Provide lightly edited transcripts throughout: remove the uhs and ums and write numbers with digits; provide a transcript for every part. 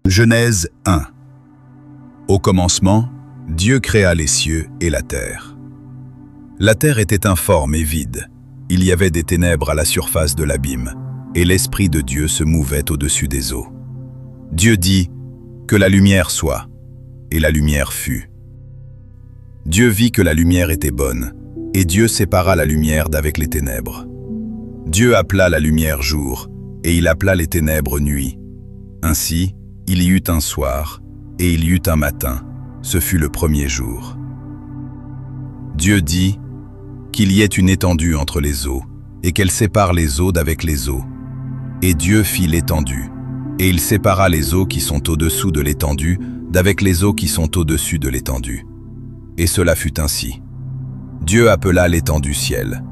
Genèse 1. Au commencement, Dieu créa les cieux et la terre. La terre était informe et vide. Il y avait des ténèbres à la surface de l'abîme, et l'Esprit de Dieu se mouvait au-dessus des eaux. Dieu dit « Que la lumière soit », et la lumière fut. Dieu vit que la lumière était bonne, et Dieu sépara la lumière d'avec les ténèbres. Dieu appela la lumière jour, et il appela les ténèbres nuit. Ainsi, il y eut un soir, et il y eut un matin. Ce fut le premier jour. Dieu dit qu'il y ait une étendue entre les eaux, et qu'elle sépare les eaux d'avec les eaux. Et Dieu fit l'étendue, et il sépara les eaux qui sont au-dessous de l'étendue d'avec les eaux qui sont au-dessus de l'étendue. Et cela fut ainsi. Dieu appela l'étendue ciel.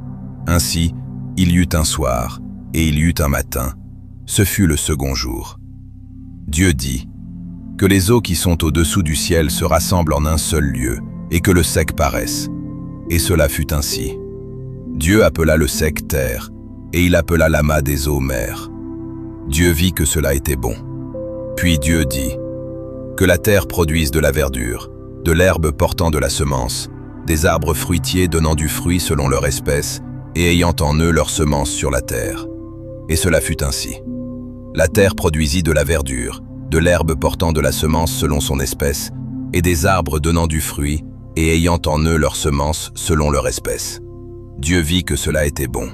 Ainsi, il y eut un soir, et il y eut un matin. Ce fut le second jour. Dieu dit que les eaux qui sont au-dessous du ciel se rassemblent en un seul lieu, et que le sec paraisse. Et cela fut ainsi. Dieu appela le sec terre, et il appela l'amas des eaux mer. Dieu vit que cela était bon. Puis Dieu dit que la terre produise de la verdure, de l'herbe portant de la semence, des arbres fruitiers donnant du fruit selon leur espèce, et ayant en eux leur semence sur la terre. Et cela fut ainsi. La terre produisit de la verdure, de l'herbe portant de la semence selon son espèce, et des arbres donnant du fruit, et ayant en eux leur semence selon leur espèce. Dieu vit que cela était bon.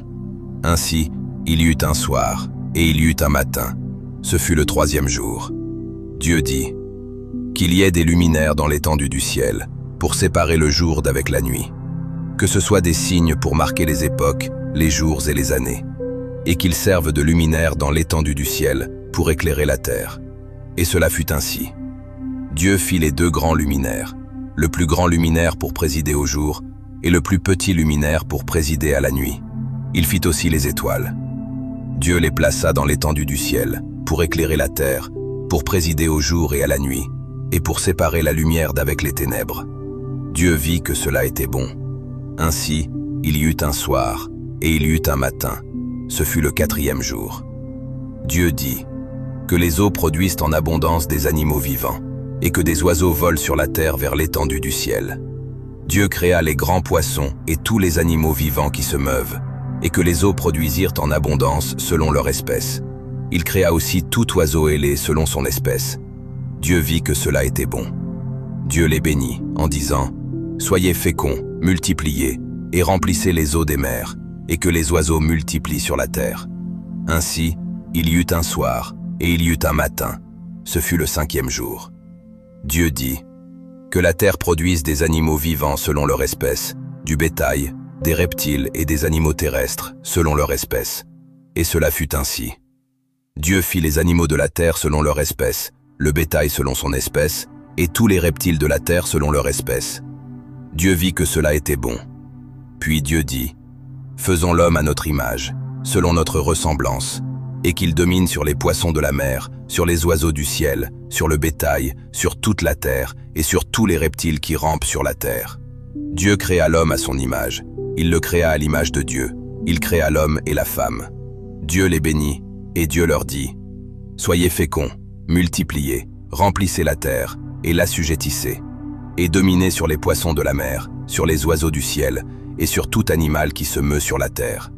Ainsi, il y eut un soir, et il y eut un matin. Ce fut le troisième jour. Dieu dit qu'il y ait des luminaires dans l'étendue du ciel, pour séparer le jour d'avec la nuit. Que ce soit des signes pour marquer les époques, les jours et les années. Et qu'ils servent de luminaires dans l'étendue du ciel, pour éclairer la terre. Et cela fut ainsi. Dieu fit les deux grands luminaires, le plus grand luminaire pour présider au jour, et le plus petit luminaire pour présider à la nuit. Il fit aussi les étoiles. Dieu les plaça dans l'étendue du ciel, pour éclairer la terre, pour présider au jour et à la nuit, et pour séparer la lumière d'avec les ténèbres. Dieu vit que cela était bon. Ainsi, il y eut un soir, et il y eut un matin. Ce fut le quatrième jour. Dieu dit que les eaux produisent en abondance des animaux vivants, et que des oiseaux volent sur la terre vers l'étendue du ciel. Dieu créa les grands poissons et tous les animaux vivants qui se meuvent, et que les eaux produisirent en abondance selon leur espèce. Il créa aussi tout oiseau ailé selon son espèce. Dieu vit que cela était bon. Dieu les bénit en disant « Soyez féconds, multipliez, et remplissez les eaux des mers, et que les oiseaux multiplient sur la terre. » Ainsi, il y eut un soir, et il y eut un matin. Ce fut le cinquième jour. Dieu dit que la terre produise des animaux vivants selon leur espèce, du bétail, des reptiles et des animaux terrestres selon leur espèce. Et cela fut ainsi. Dieu fit les animaux de la terre selon leur espèce, le bétail selon son espèce, et tous les reptiles de la terre selon leur espèce. Dieu vit que cela était bon. Puis Dieu dit « Faisons l'homme à notre image, selon notre ressemblance, et qu'il domine sur les poissons de la mer, sur les oiseaux du ciel, sur le bétail, sur toute la terre, et sur tous les reptiles qui rampent sur la terre. » Dieu créa l'homme à son image. Il le créa à l'image de Dieu. Il créa l'homme et la femme. Dieu les bénit, et Dieu leur dit « Soyez féconds, multipliez, remplissez la terre, et l'assujettissez, et dominez sur les poissons de la mer, sur les oiseaux du ciel, et sur tout animal qui se meut sur la terre. »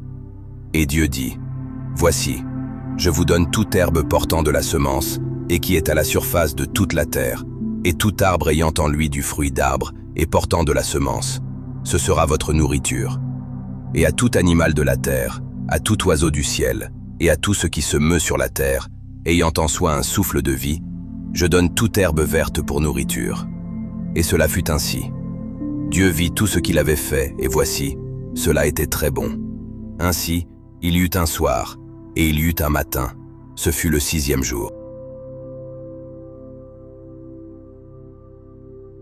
Et Dieu dit « Voici, je vous donne toute herbe portant de la semence, et qui est à la surface de toute la terre, et tout arbre ayant en lui du fruit d'arbre, et portant de la semence. Ce sera votre nourriture. Et à tout animal de la terre, à tout oiseau du ciel, et à tout ce qui se meut sur la terre, ayant en soi un souffle de vie, je donne toute herbe verte pour nourriture. » Et cela fut ainsi. Dieu vit tout ce qu'il avait fait, et voici, cela était très bon. Ainsi, il y eut un soir, et il y eut un matin. Ce fut le sixième jour.